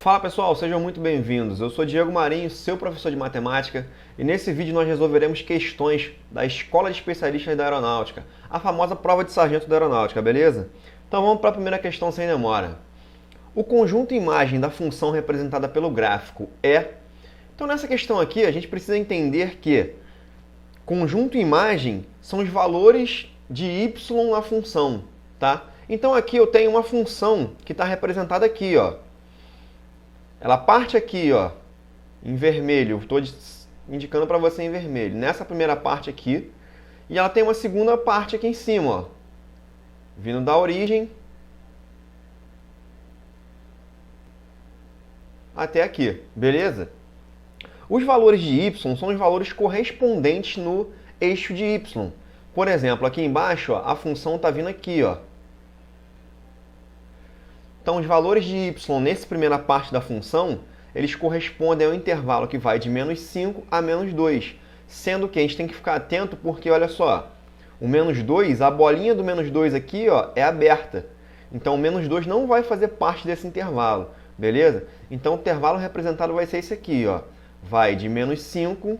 Fala pessoal, sejam muito bem-vindos. Eu sou Diego Marinho, seu professor de matemática, e nesse vídeo nós resolveremos questões da Escola de Especialistas da Aeronáutica, a famosa prova de sargento da Aeronáutica, beleza? Então vamos para a primeira questão sem demora. O conjunto imagem da função representada pelo gráfico é... Então nessa questão aqui a gente precisa entender que conjunto imagem são os valores de y na função, tá? Então aqui eu tenho uma função que está representada aqui, ó. Ela parte aqui, ó, em vermelho. Estou indicando para você em vermelho. Nessa primeira parte aqui. E ela tem uma segunda parte aqui em cima, ó. Vindo da origem até aqui. Beleza? Os valores de y são os valores correspondentes no eixo de y. Por exemplo, aqui embaixo, ó, a função está vindo aqui, ó. Então, os valores de y nessa primeira parte da função, eles correspondem ao intervalo que vai de menos 5 a menos 2. Sendo que a gente tem que ficar atento porque, olha só, o menos 2, a bolinha do menos 2 aqui, ó, é aberta. Então, o menos 2 não vai fazer parte desse intervalo, beleza? Então, o intervalo representado vai ser esse aqui, ó. Vai de menos 5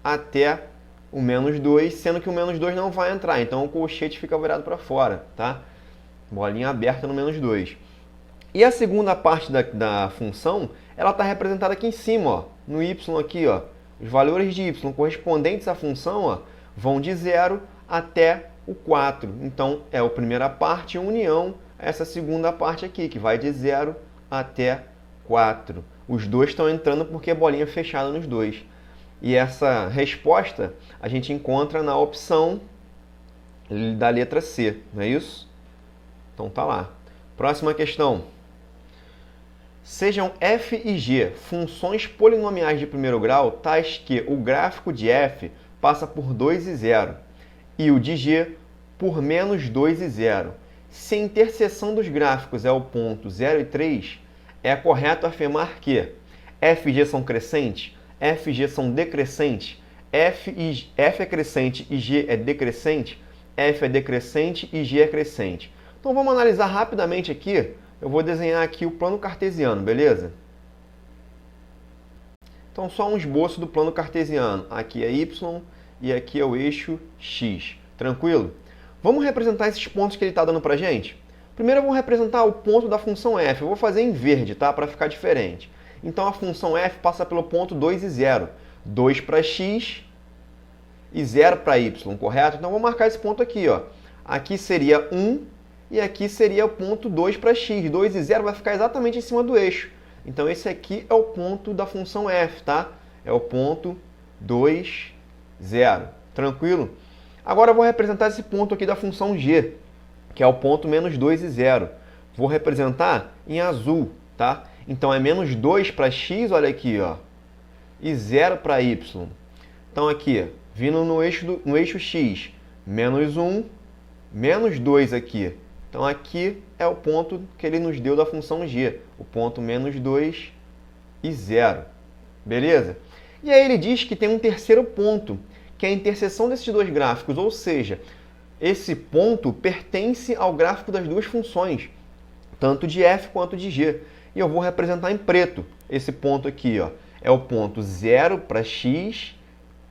até o menos 2, sendo que o menos 2 não vai entrar. Então, o colchete fica virado para fora, tá? Bolinha aberta no menos 2. E a segunda parte da função, ela está representada aqui em cima, ó, no y aqui, ó. Os valores de y correspondentes à função, ó, vão de 0 até o 4. Então, é a primeira parte união a essa segunda parte aqui, que vai de 0 até 4. Os dois estão entrando porque é bolinha fechada nos dois. E essa resposta a gente encontra na opção da letra C, não é isso? Então tá lá. Próxima questão. Sejam f e g funções polinomiais de primeiro grau tais que o gráfico de f passa por 2 e 0 e o de g por menos 2 e 0. Se a interseção dos gráficos é o ponto 0 e 3, é correto afirmar que f e g são crescentes, f e g são decrescentes, f é crescente e g é decrescente, f é decrescente e g é crescente. Então vamos analisar rapidamente aqui. Eu vou desenhar aqui o plano cartesiano, beleza? Então só um esboço do plano cartesiano. Aqui é y e aqui é o eixo x. Tranquilo? Vamos representar esses pontos que ele está dando para a gente? Primeiro eu vou representar o ponto da função f. Eu vou fazer em verde, tá? Para ficar diferente. Então a função f passa pelo ponto 2 e 0. 2 para x e 0 para y, correto? Então vou marcar esse ponto aqui, ó. Aqui seria 1. E aqui seria o ponto 2 para x. 2 e 0 vai ficar exatamente em cima do eixo. Então, esse aqui é o ponto da função f, tá? É o ponto 2, 0. Tranquilo? Agora, eu vou representar esse ponto aqui da função g, que é o ponto menos 2 e 0. Vou representar em azul, tá? Então, é menos 2 para x, olha aqui, ó, e 0 para y. Então, aqui, vindo no eixo x, menos 1, menos 2 aqui. Então, aqui é o ponto que ele nos deu da função g, o ponto menos 2 e 0. Beleza? E aí ele diz que tem um terceiro ponto, que é a interseção desses dois gráficos, ou seja, esse ponto pertence ao gráfico das duas funções, tanto de f quanto de g. E eu vou representar em preto esse ponto aqui, ó. É o ponto 0 para x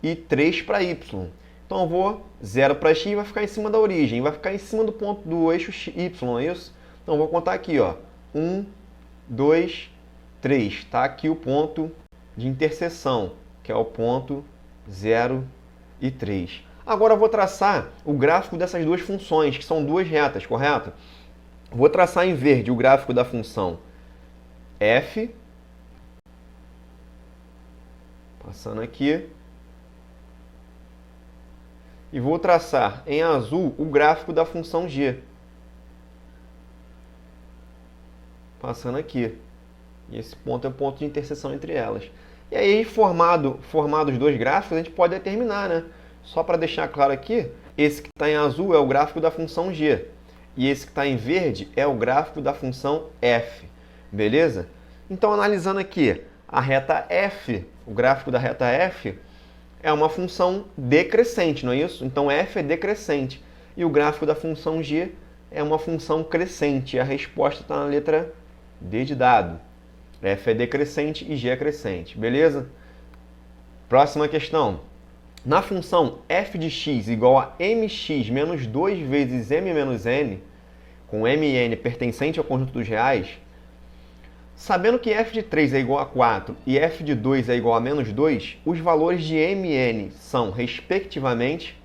e 3 para y. Então, eu vou 0 para x vai ficar em cima da origem, vai ficar em cima do ponto do eixo y, não é isso? Então, eu vou contar aqui, ó, 1, 2, 3. Está aqui o ponto de interseção, que é o ponto 0 e 3. Agora, eu vou traçar o gráfico dessas duas funções, que são duas retas, correto? Vou traçar em verde o gráfico da função f, passando aqui. E vou traçar em azul o gráfico da função g. Passando aqui. E esse ponto é o ponto de interseção entre elas. E aí, formado os dois gráficos, a gente pode determinar, né? Só para deixar claro aqui, esse que está em azul é o gráfico da função g. E esse que está em verde é o gráfico da função f. Beleza? Então, analisando aqui a reta f, o gráfico da reta f, é uma função decrescente, não é isso? Então, f é decrescente. E o gráfico da função g é uma função crescente. A resposta está na letra D de dado. F é decrescente e G é crescente, beleza? Próxima questão. Na função f de x igual a mx menos 2 vezes m menos n, com m e n pertencente ao conjunto dos reais, sabendo que f de 3 é igual a 4 e f de 2 é igual a menos 2, os valores de m e n são, respectivamente...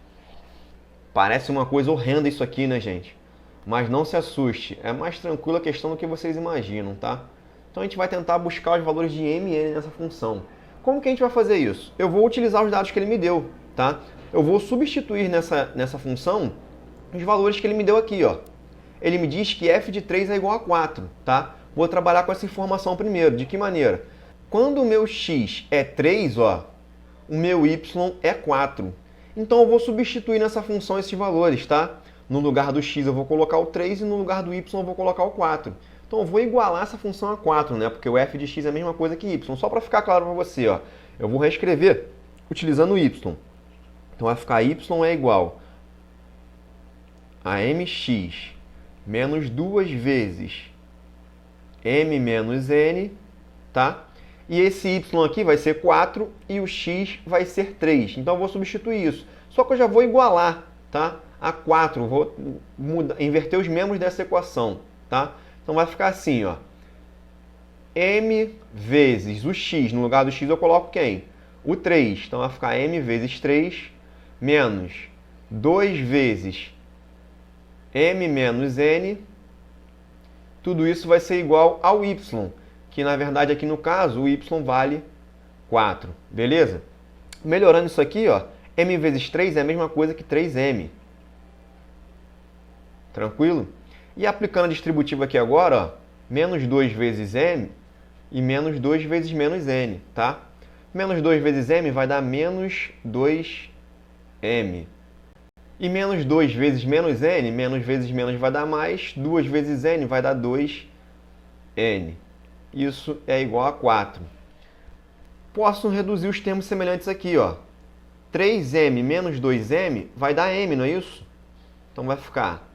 Parece uma coisa horrenda isso aqui, né, gente? Mas não se assuste, é mais tranquila a questão do que vocês imaginam, tá? Então a gente vai tentar buscar os valores de m e n nessa função. Como que a gente vai fazer isso? Eu vou utilizar os dados que ele me deu, tá? Eu vou substituir nessa função os valores que ele me deu aqui, ó. Ele me diz que f de 3 é igual a 4, tá? Vou trabalhar com essa informação primeiro. De que maneira? Quando o meu x é 3, ó, o meu y é 4. Então eu vou substituir nessa função esses valores, tá? No lugar do x eu vou colocar o 3 e no lugar do y eu vou colocar o 4. Então eu vou igualar essa função a 4, né? Porque o f de x é a mesma coisa que y. Só para ficar claro para você, ó, eu vou reescrever utilizando o y. Então vai ficar y é igual a mx menos 2 vezes m menos n, tá? E esse y aqui vai ser 4 e o x vai ser 3. Então eu vou substituir isso. Só que eu já vou igualar, tá? A 4, vou inverter os membros dessa equação, tá? Então vai ficar assim, ó. M vezes o x, no lugar do x eu coloco quem? O 3. Então vai ficar m vezes 3 menos 2 vezes m menos n. Tudo isso vai ser igual ao y, que na verdade aqui no caso o y vale 4, beleza? Melhorando isso aqui, ó, m vezes 3 é a mesma coisa que 3m. Tranquilo? E aplicando a distributiva aqui agora, ó, menos 2 vezes m e menos 2 vezes menos n, tá? Menos 2 vezes m vai dar menos 2m. E menos 2 vezes n, menos vezes menos vai dar mais, 2 vezes n vai dar 2n. Isso é igual a 4. Posso reduzir os termos semelhantes aqui, ó. 3m menos 2m vai dar m, não é isso? Então vai ficar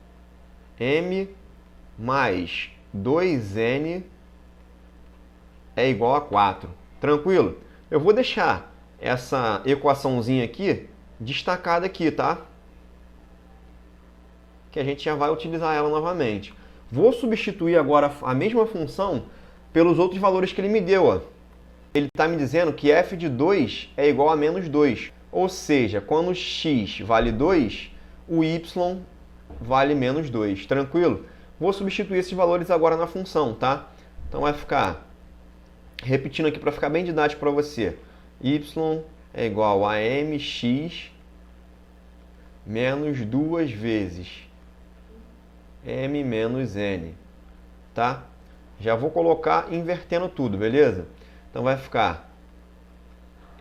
m mais 2n é igual a 4. Tranquilo? Eu vou deixar essa equaçãozinha aqui destacada aqui, tá? Que a gente já vai utilizar ela novamente. Vou substituir agora a mesma função pelos outros valores que ele me deu, ó. Ele está me dizendo que f de 2 é igual a menos 2. Ou seja, quando x vale 2, o y vale menos 2. Tranquilo? Vou substituir esses valores agora na função, tá? Então vai ficar, repetindo aqui para ficar bem didático para você, y é igual a mx menos 2 vezes m menos n, tá? Já vou colocar invertendo tudo, beleza? Então vai ficar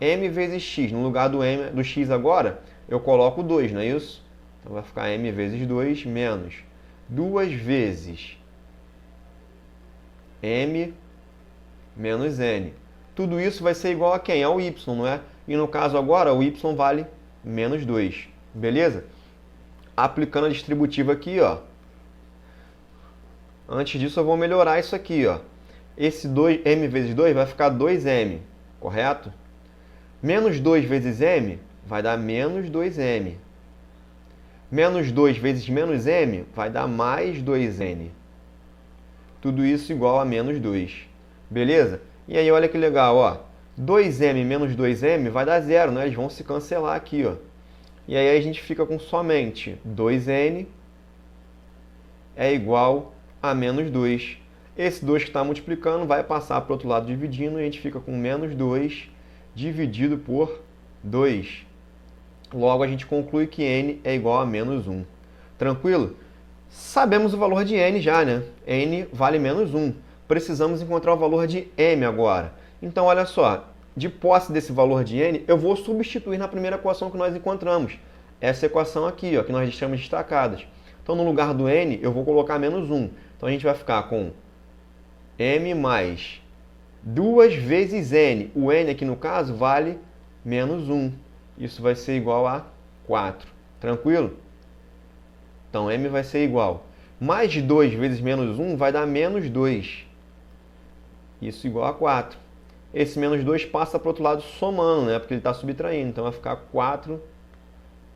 m vezes x. No lugar do x agora, eu coloco 2, não é isso? Então vai ficar m vezes 2 menos 2 vezes m menos n. Tudo isso vai ser igual a quem? Ao y, não é? E no caso agora, o y vale menos 2, beleza? Aplicando a distributiva aqui, ó. Antes disso, eu vou melhorar isso aqui, ó. Esse m vezes 2 vai ficar 2m, correto? Menos 2 vezes m vai dar menos 2m. Menos 2 vezes menos m vai dar mais 2n. Tudo isso igual a menos 2. Beleza? E aí, olha que legal, ó. 2m menos 2m vai dar zero, né? Eles vão se cancelar aqui, ó. E aí a gente fica com somente 2n é igual a menos 2. Esse 2 que está multiplicando vai passar para o outro lado dividindo e a gente fica com menos 2 dividido por 2. Logo, a gente conclui que n é igual a menos 1. Tranquilo? Sabemos o valor de n já, né? n vale menos 1. Precisamos encontrar o valor de m agora. Então, olha só. De posse desse valor de n, eu vou substituir na primeira equação que nós encontramos. Essa equação aqui, ó, que nós deixamos destacadas. Então, no lugar do n, eu vou colocar menos 1. Então, a gente vai ficar com m mais 2 vezes n. O n aqui, no caso, vale menos 1. Isso vai ser igual a 4. Tranquilo? Então, m vai ser igual. Mais 2 vezes menos 1 vai dar menos 2. Isso igual a 4. Esse menos 2 passa para o outro lado somando, né? Porque ele está subtraindo. Então vai ficar 4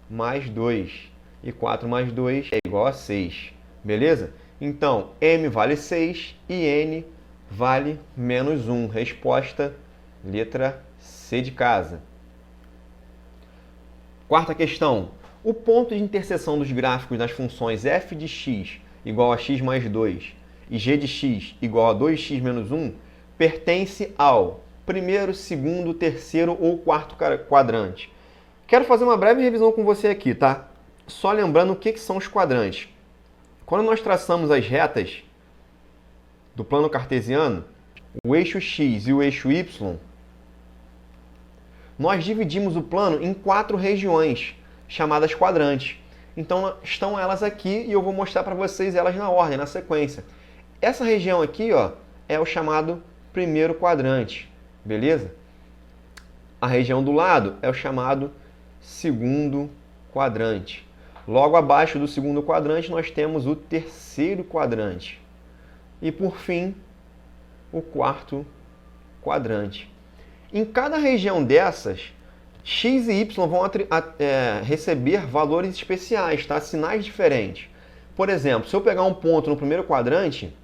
mais 2. E 4 mais 2 é igual a 6. Beleza? Então, M vale 6 e N vale menos 1. Resposta, letra C de casa. Quarta questão. O ponto de interseção dos gráficos das funções f de x igual a x mais 2 e g de x igual a 2x menos 1 pertence ao primeiro, segundo, terceiro ou quarto quadrante. Quero fazer uma breve revisão com você aqui, tá? Só lembrando o que são os quadrantes. Quando nós traçamos as retas do plano cartesiano, o eixo x e o eixo y, nós dividimos o plano em 4 regiões, chamadas quadrantes. Então, estão elas aqui e eu vou mostrar para vocês elas na ordem, na sequência. Essa região aqui, ó, é o chamado primeiro quadrante, beleza? A região do lado é o chamado segundo quadrante. Logo abaixo do segundo quadrante, nós temos o terceiro quadrante. E, por fim, o quarto quadrante. Em cada região dessas, x e y vão receber valores especiais, tá? Sinais diferentes. Por exemplo, se eu pegar um ponto no primeiro quadrante,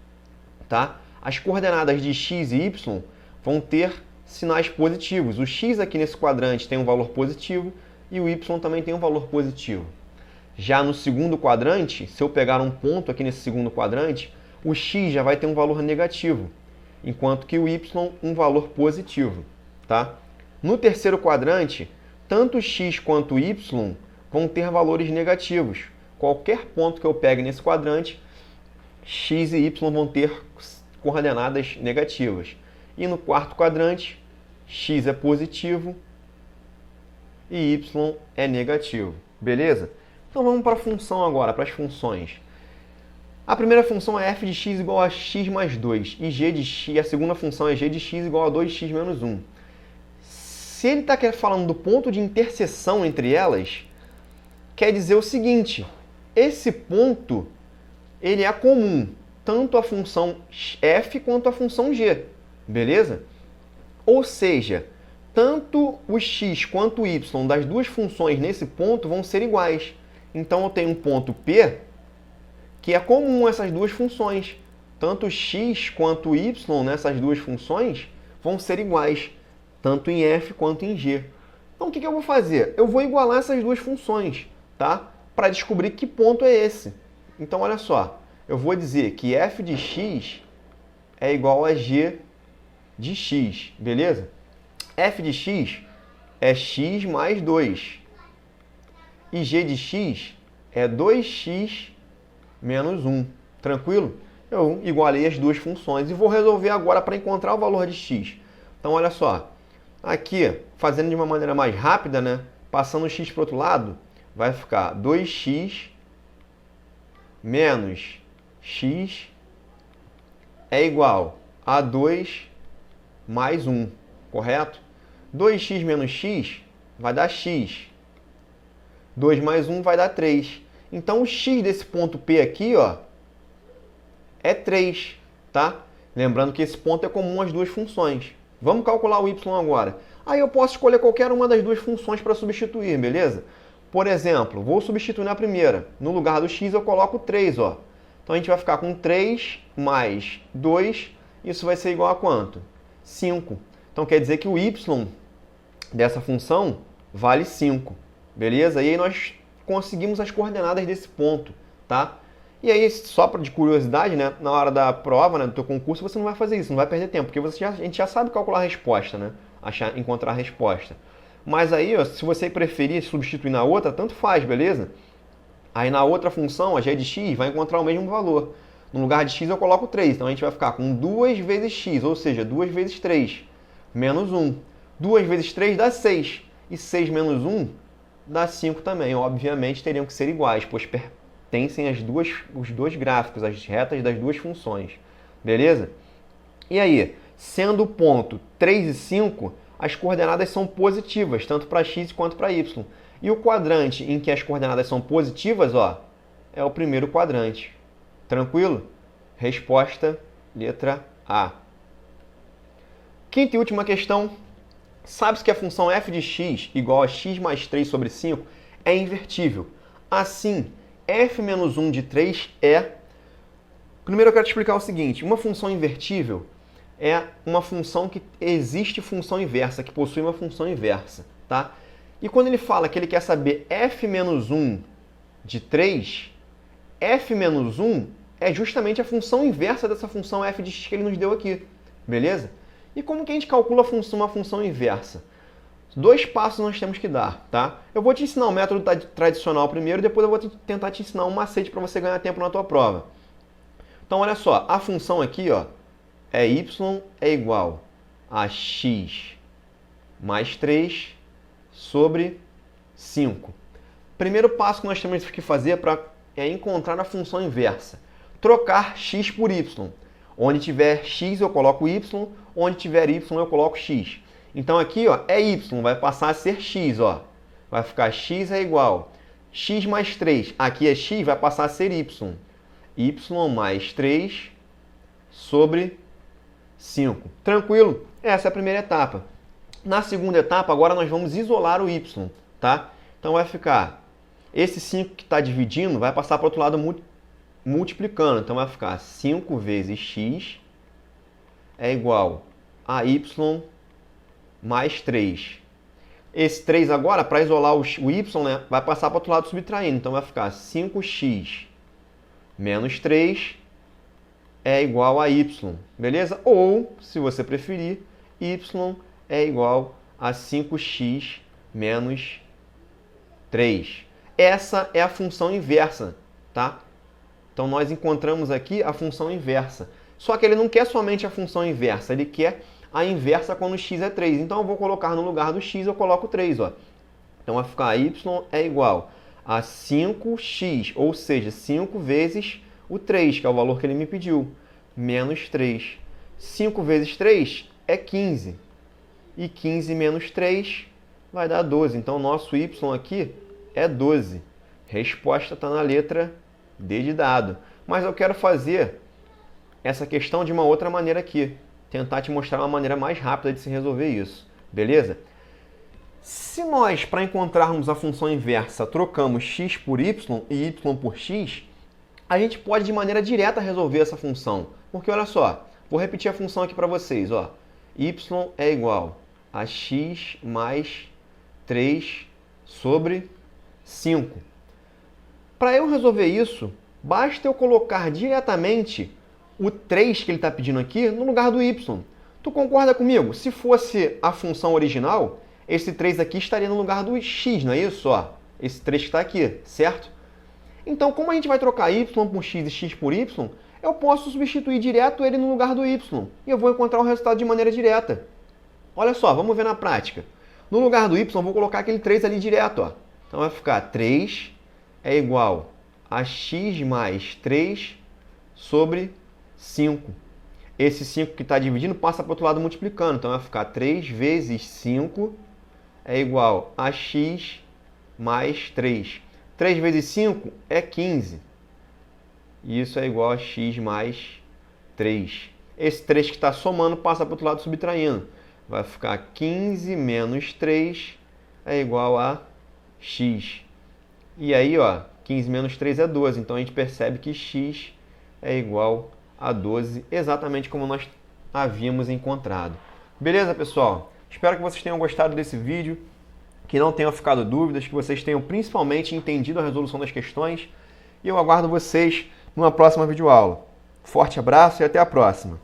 tá? As coordenadas de x e y vão ter sinais positivos. O x aqui nesse quadrante tem um valor positivo e o y também tem um valor positivo. Já no segundo quadrante, se eu pegar um ponto aqui nesse segundo quadrante, o x já vai ter um valor negativo, enquanto que o y um valor positivo, tá? No terceiro quadrante, tanto x quanto y vão ter valores negativos. Qualquer ponto que eu pegue nesse quadrante, x e y vão ter coordenadas negativas. E no quarto quadrante, x é positivo e y é negativo. Beleza? Então vamos para a função agora, para as funções. A primeira função é f de x igual a x mais 2 e g de x, a segunda função é g de x igual a 2x menos 1. Se ele está falando do ponto de interseção entre elas, quer dizer o seguinte: esse ponto ele é comum tanto à função f quanto à função g, beleza? Ou seja, tanto o x quanto o y das duas funções nesse ponto vão ser iguais. Então eu tenho um ponto P que é comum a essas duas funções. Tanto x quanto o y nessas duas funções vão ser iguais, tanto em f quanto em g. Então o que eu vou fazer? Eu vou igualar essas duas funções, tá? Para descobrir que ponto é esse. Então olha só, eu vou dizer que f de x é igual a g de x, beleza? F de x é x mais 2 e g de x é 2x menos 1. Tranquilo? Eu igualei as duas funções e vou resolver agora para encontrar o valor de x. Então, olha só. Aqui, fazendo de uma maneira mais rápida, né? Passando o x para o outro lado, vai ficar 2x menos x é igual a 2 mais 1, correto? 2x menos x vai dar x. 2 mais 1 vai dar 3. Então, o x desse ponto P aqui, ó, é 3, tá? Lembrando que esse ponto é comum às duas funções. Vamos calcular o y agora. Aí eu posso escolher qualquer uma das duas funções para substituir, beleza? Por exemplo, vou substituir na primeira. No lugar do x eu coloco 3, ó. Então, a gente vai ficar com 3 mais 2. Isso vai ser igual a quanto? 5. Então, quer dizer que o y dessa função vale 5. Beleza? E aí nós conseguimos as coordenadas desse ponto, tá? E aí, só de curiosidade, né? Na hora da prova, né, do teu concurso, você não vai fazer isso, não vai perder tempo, porque a gente já sabe calcular a resposta, né? Encontrar a resposta. Mas aí, ó, se você preferir substituir na outra, tanto faz, beleza? Aí na outra função, a g de x, vai encontrar o mesmo valor. No lugar de x eu coloco 3, então a gente vai ficar com 2 vezes x, ou seja, 2 vezes 3, menos 1. 2 vezes 3 dá 6, e 6 menos 1 dá 5 também. Obviamente teriam que ser iguais, pois pertencem os dois gráficos, as retas das duas funções. Beleza? E aí, sendo o ponto 3 e 5, as coordenadas são positivas, tanto para x quanto para y. E o quadrante em que as coordenadas são positivas, ó, é o primeiro quadrante. Tranquilo? Resposta, letra A. Quinta e última questão. Sabe-se que a função f de x igual a x mais 3 sobre 5 é invertível. Assim, f menos 1 de 3 é... Primeiro eu quero te explicar o seguinte. Uma função invertível é uma função que existe função inversa, que possui uma função inversa, tá? E quando ele fala que ele quer saber f menos 1 de 3, f menos 1 é justamente a função inversa dessa função f de x que ele nos deu aqui, beleza? E como que a gente calcula uma função inversa? 2 passos nós temos que dar, tá? Eu vou te ensinar o método tradicional primeiro, depois eu vou tentar te ensinar um macete para você ganhar tempo na tua prova. Então, olha só, a função aqui, ó, é y é igual a x mais 3 sobre 5. Primeiro passo que nós temos que fazer é encontrar a função inversa. Trocar x por y. Onde tiver x eu coloco y, onde tiver y eu coloco x. Então aqui, ó, é y, vai passar a ser x, ó. Vai ficar x é igual x mais 3. Aqui é x, vai passar a ser y. Y mais 3 sobre 5. Tranquilo? Essa é a primeira etapa. Na segunda etapa, agora nós vamos isolar o y, tá? Então vai ficar, esse 5 que está dividindo vai passar para o outro lado multiplicando. Então vai ficar 5 vezes x é igual a y mais 3. Esse 3 agora, para isolar o y, né, vai passar para o outro lado subtraindo. Então vai ficar 5x menos 3 é igual a y, beleza? Ou, se você preferir, y é igual a 5x menos 3. Essa é a função inversa, tá? Então nós encontramos aqui a função inversa. Só que ele não quer somente a função inversa, ele quer a inversa quando x é 3. Então eu vou colocar no lugar do x, eu coloco 3, ó. Então vai ficar y é igual a 5x, ou seja, 5 vezes o 3, que é o valor que ele me pediu, menos 3. 5 vezes 3 é 15. E 15 menos 3 vai dar 12. Então, o nosso y aqui é 12. Resposta está na letra D de dado. Mas eu quero fazer essa questão de uma outra maneira aqui. Tentar te mostrar uma maneira mais rápida de se resolver isso. Beleza? Se nós, para encontrarmos a função inversa, trocamos x por y e y por x, a gente pode de maneira direta resolver essa função. Porque olha só, vou repetir a função aqui para vocês. Ó. Y é igual a x mais 3 sobre 5. Para eu resolver isso, basta eu colocar diretamente o 3 que ele está pedindo aqui no lugar do y. Tu concorda comigo? Se fosse a função original, esse 3 aqui estaria no lugar do x, não é isso? Ó, esse 3 que está aqui, certo? Então, como a gente vai trocar y por x e x por y, eu posso substituir direto ele no lugar do y. E eu vou encontrar o resultado de maneira direta. Olha só, vamos ver na prática. No lugar do y, eu vou colocar aquele 3 ali direto. Ó. Então, vai ficar 3 é igual a x mais 3 sobre 5. Esse 5 que está dividindo passa para o outro lado multiplicando. Então, vai ficar 3 vezes 5 é igual a x mais 3. 3 vezes 5 é 15. E isso é igual a x mais 3. Esse 3 que está somando passa para o outro lado subtraindo. Vai ficar 15 menos 3 é igual a x. E aí, ó, 15 menos 3 é 12. Então, a gente percebe que x é igual a 12, exatamente como nós havíamos encontrado. Beleza, pessoal? Espero que vocês tenham gostado desse vídeo, que não tenham ficado dúvidas, que vocês tenham principalmente entendido a resolução das questões. E eu aguardo vocês numa próxima videoaula. Forte abraço e até a próxima!